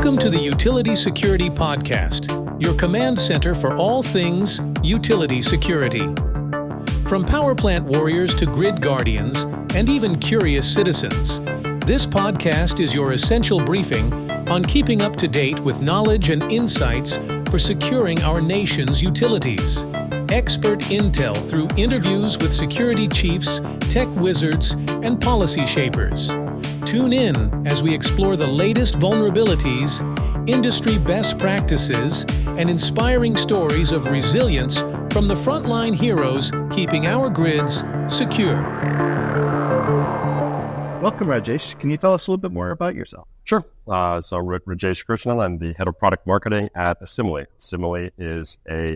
Welcome to the Utility Security Podcast, your command center for all things utility security. From power plant warriors to grid guardians and even curious citizens, this podcast is your essential briefing on keeping up to date with knowledge and insights for securing our nation's utilities. Expert intel through interviews with security chiefs, tech wizards, and policy shapers. Tune in as we explore the latest vulnerabilities, industry best practices, and inspiring stories of resilience from the frontline heroes keeping our grids secure. Welcome, Rajesh. Can you tell us a little bit more about yourself? Sure. So Rajesh Krishnan, I'm the head of product marketing at Asimily. Asimily is a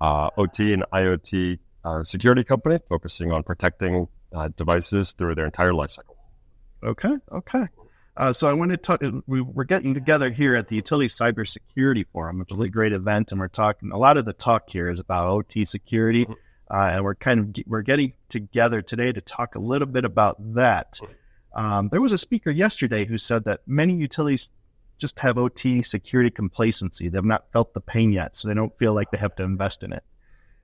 OT and IoT security company focusing on protecting devices through their entire lifecycle. Okay. So I want to talk, we're getting together here at the Utility Cybersecurity Forum. It's a really great event, and we're talking, a lot of the talk here is about OT security, and we're getting together today to talk a little bit about that. There was a speaker yesterday who said that many utilities just have OT security complacency. They have not felt the pain yet, so they don't feel like they have to invest in it.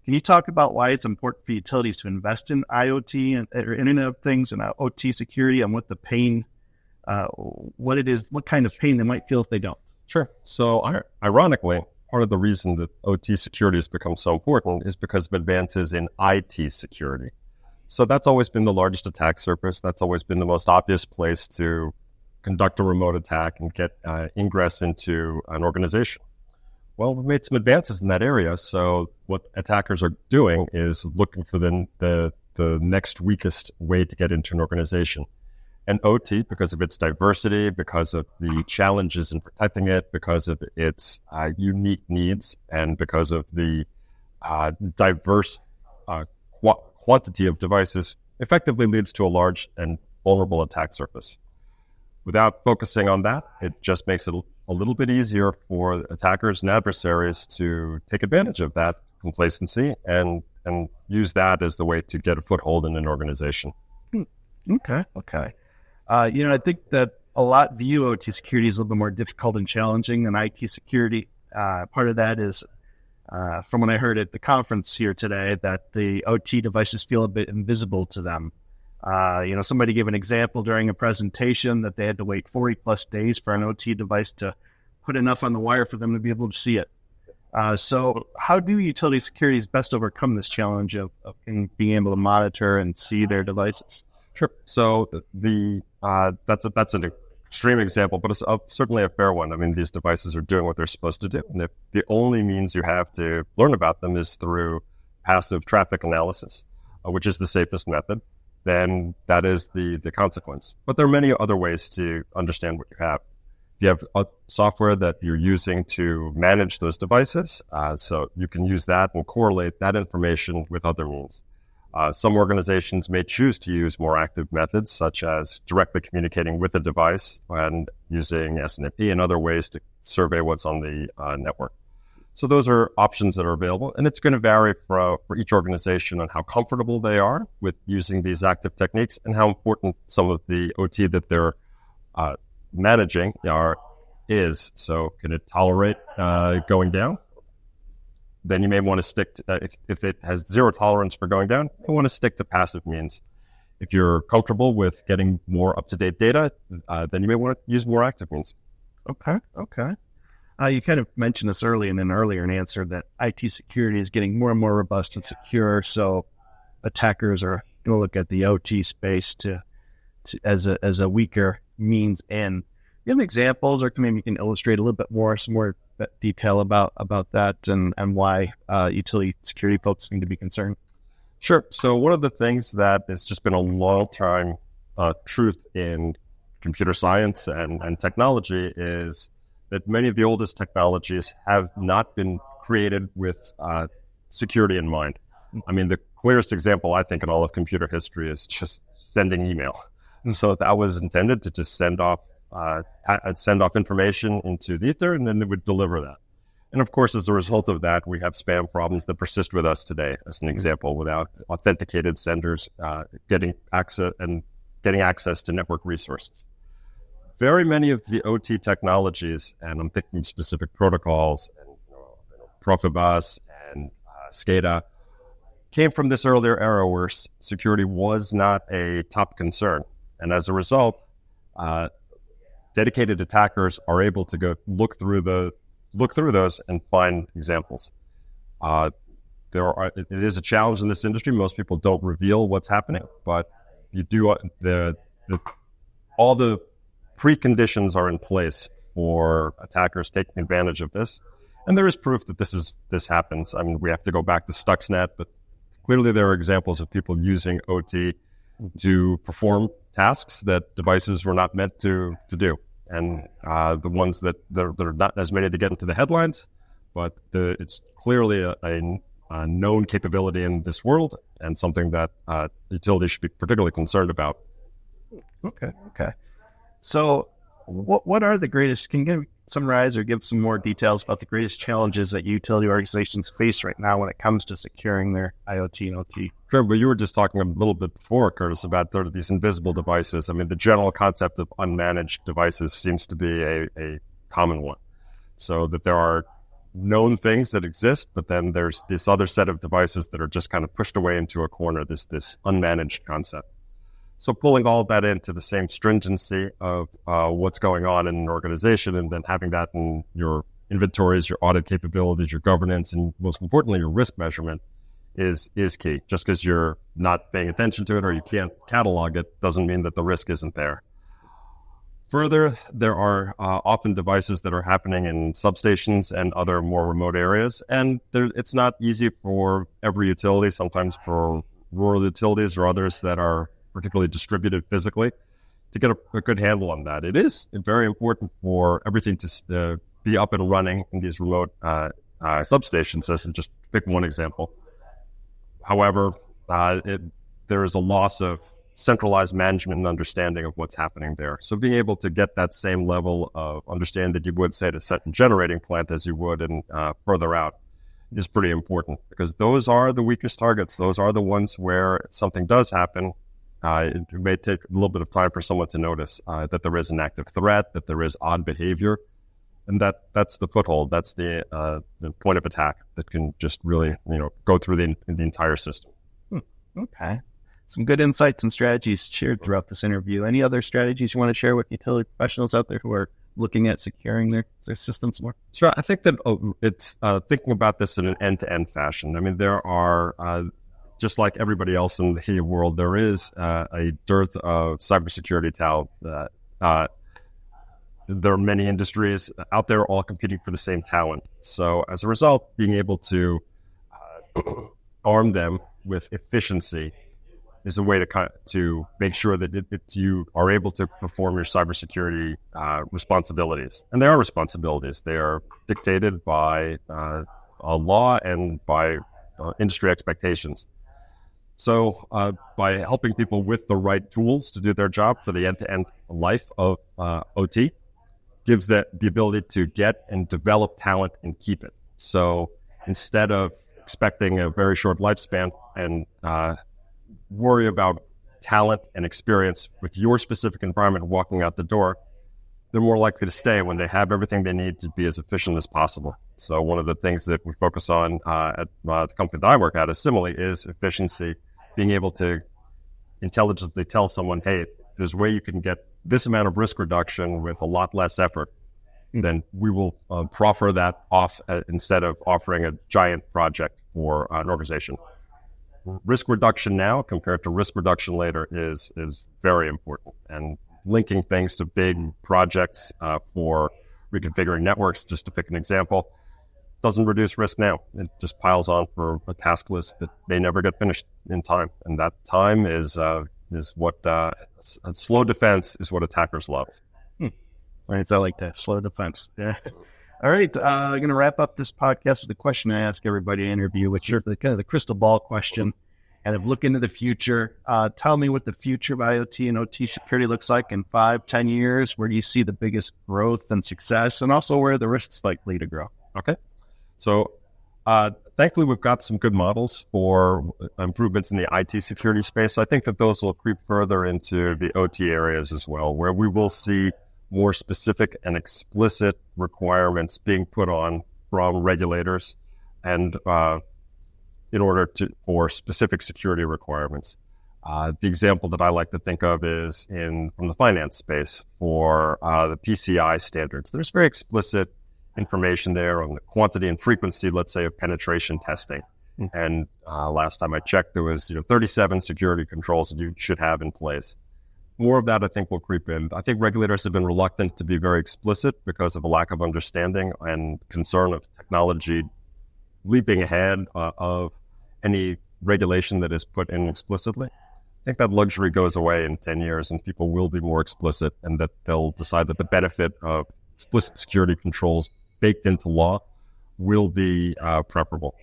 Can you talk about why it's important for utilities to invest in IoT and or Internet of Things and OT security, and what the pain, what it is, what kind of pain they might feel if they don't? Sure. So ironically, part of the reason that OT security has become so important is because of advances in IT security. So that's always been the largest attack surface. That's always been the most obvious place to conduct a remote attack and get ingress into an organization. Well, we've made some advances in that area. So what attackers are doing is looking for the next weakest way to get into an organization. And OT, because of its diversity, because of the challenges in protecting it, because of its unique needs, and because of the diverse quantity of devices, effectively leads to a large and vulnerable attack surface. Without focusing on that, it just makes it a little bit easier for attackers and adversaries to take advantage of that complacency and use that as the way to get a foothold in an organization. Okay. I think that a lot view OT security as a little bit more difficult and challenging than IT security. Part of that is, from what I heard at the conference here today, that the OT devices feel a bit invisible to them. Somebody gave an example during a presentation that they had to wait 40 plus days for an OT device to put enough on the wire for them to be able to see it. So how do utility securities best overcome this challenge of being able to monitor and see their devices? Sure. So that's an extreme example, but it's certainly a fair one. I mean, these devices are doing what they're supposed to do. And if the only means you have to learn about them is through passive traffic analysis, which is the safest method, then that is the consequence. But there are many other ways to understand what you have. You have software that you're using to manage those devices, so you can use that and correlate that information with other means. Some organizations may choose to use more active methods, such as directly communicating with the device and using SNMP and other ways to survey what's on the network. So those are options that are available, and it's going to vary for each organization on how comfortable they are with using these active techniques and how important some of the OT that they're managing is. So can it tolerate going down? Then you may want to stick to, if it has zero tolerance for going down, you want to stick to passive means. If you're comfortable with getting more up-to-date data, then you may want to use more active means. Okay. You kind of mentioned this earlier in an earlier answer that IT security is getting more and more robust and secure. So attackers are going to look at the OT space as a weaker means in. You have examples, or maybe you can illustrate a little bit more, some more detail about that and why utility security folks need to be concerned? Sure. So one of the things that has just been a long time truth in computer science and technology is that many of the oldest technologies have not been created with security in mind. I mean, the clearest example, I think, in all of computer history is just sending email. So that was intended to just send off information into the ether, and then they would deliver that. And of course, as a result of that, we have spam problems that persist with us today, as an example, without authenticated senders getting access to network resources. very many of the OT technologies, and I'm thinking specific protocols, and Profibus and SCADA, came from this earlier era where security was not a top concern. And as a result, dedicated attackers are able to go look through those and find examples. It is a challenge in this industry. Most people don't reveal what's happening, but you do all the preconditions are in place for attackers taking advantage of this. And there is proof that this happens. I mean, we have to go back to Stuxnet, but clearly there are examples of people using OT to perform tasks that devices were not meant to do. And the ones that are not as many to get into the headlines, but it's clearly a known capability in this world and something that utilities should be particularly concerned about. Okay. So what are the greatest, can you summarize or give some more details about the greatest challenges that utility organizations face right now when it comes to securing their IoT and OT? Sure, but you were just talking a little bit before, Curtis, about these invisible devices. I mean, the general concept of unmanaged devices seems to be a common one. So that there are known things that exist, but then there's this other set of devices that are just kind of pushed away into a corner, this unmanaged concept. So pulling all of that into the same stringency of what's going on in an organization, and then having that in your inventories, your audit capabilities, your governance, and most importantly, your risk measurement is key. Just because you're not paying attention to it or you can't catalog it doesn't mean that the risk isn't there. Further, there are often devices that are happening in substations and other more remote areas, and it's not easy for every utility, sometimes for rural utilities or others that are particularly distributed physically, to get a good handle on that. It is very important for everything to be up and running in these remote substations, as just pick one example. However, there is a loss of centralized management and understanding of what's happening there. So being able to get that same level of understanding that you would, say, to set a generating plant as you would and further out is pretty important, because those are the weakest targets. Those are the ones where something does happen. It may take a little bit of time for someone to notice that there is an active threat, that there is odd behavior, and that's the foothold. That's the point of attack that can just really go through the entire system. Okay, some good insights and strategies shared throughout this interview. Any other strategies you want to share with utility professionals out there who are looking at securing their systems more? Sure. I think that it's thinking about this in an end-to-end fashion. I mean, there are just like everybody else in the world, there is a dearth of cybersecurity talent. There are many industries out there all competing for the same talent. So as a result, being able to arm them with efficiency is a way to make sure that you are able to perform your cybersecurity responsibilities. And they are responsibilities. They are dictated by a law and by industry expectations. So by helping people with the right tools to do their job for the end-to-end life of OT, gives the ability to get and develop talent and keep it. So instead of expecting a very short lifespan and worry about talent and experience with your specific environment walking out the door, they're more likely to stay when they have everything they need to be as efficient as possible. So one of the things that we focus on at the company that I work at, Asimily, is efficiency, being able to intelligently tell someone, hey, there's a way you can get this amount of risk reduction with a lot less effort. Then we will proffer that off instead of offering a giant project for an organization. Risk reduction now compared to risk reduction later is very important. And linking things to big projects for reconfiguring networks, just to pick an example, doesn't reduce risk now. It just piles on for a task list that may never get finished in time. And that time is what a slow defense is what attackers love. Right, so I like that, slow defense. Yeah. All right, I'm going to wrap up this podcast with a question I ask everybody in interview, which is the kind of the crystal ball question. And if look into the future, tell me what the future of IoT and OT security looks like in 5-10 years. Where do you see the biggest growth and success, and also where are the risks likely to grow? Okay. So thankfully, we've got some good models for improvements in the IT security space. I think that those will creep further into the OT areas as well, where we will see more specific and explicit requirements being put on from regulators and in order for specific security requirements. The example that I like to think of is from the finance space for the PCI standards. There's very explicit information there on the quantity and frequency, let's say, of penetration testing. And last time I checked, there was 37 security controls that you should have in place. More of that, I think, will creep in. I think regulators have been reluctant to be very explicit because of a lack of understanding and concern of technology leaping ahead of any regulation that is put in explicitly. I think that luxury goes away in 10 years and people will be more explicit, and that they'll decide that the benefit of explicit security controls baked into law will be preferable.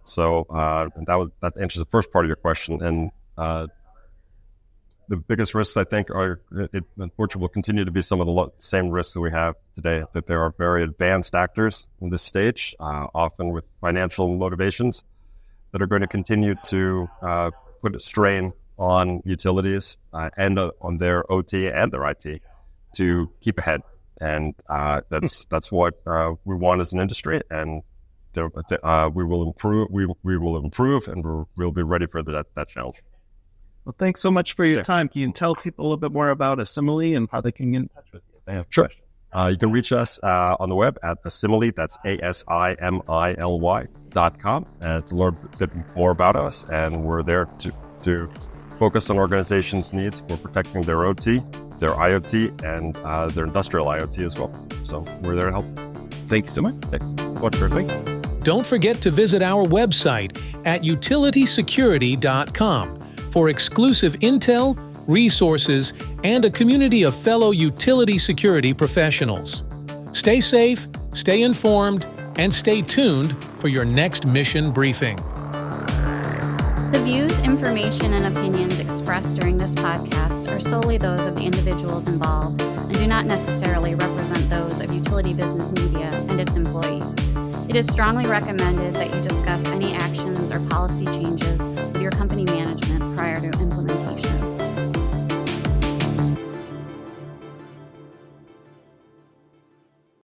So that answers the first part of your question. And the biggest risks, I think, unfortunately, will continue to be some of the same risks that we have today, that there are very advanced actors in this stage, often with financial motivations, that are going to continue to put a strain on utilities and on their OT and their IT to keep ahead. And that's what we want as an industry. And we will improve. We will improve, and we'll be ready for that challenge. Well, thanks so much for your time. Can you tell people a little bit more about Asimily and how they can get in touch with you? They have sure. You can reach us on the web at Asimily, that's ASIMILY.com, to learn a bit more about us. And we're there to focus on organizations' needs for protecting their OT, their IoT, and their industrial IoT as well. So we're there to help. Thank you so much. Thanks. Don't forget to visit our website at utilitysecurity.com for exclusive intel, resources, and a community of fellow utility security professionals. Stay safe, stay informed, and stay tuned for your next mission briefing. The views, information, and opinions expressed during this podcast are solely those of the individuals involved and do not necessarily represent those of Utility Business Media and its employees. It is strongly recommended that you discuss any actions or policy changes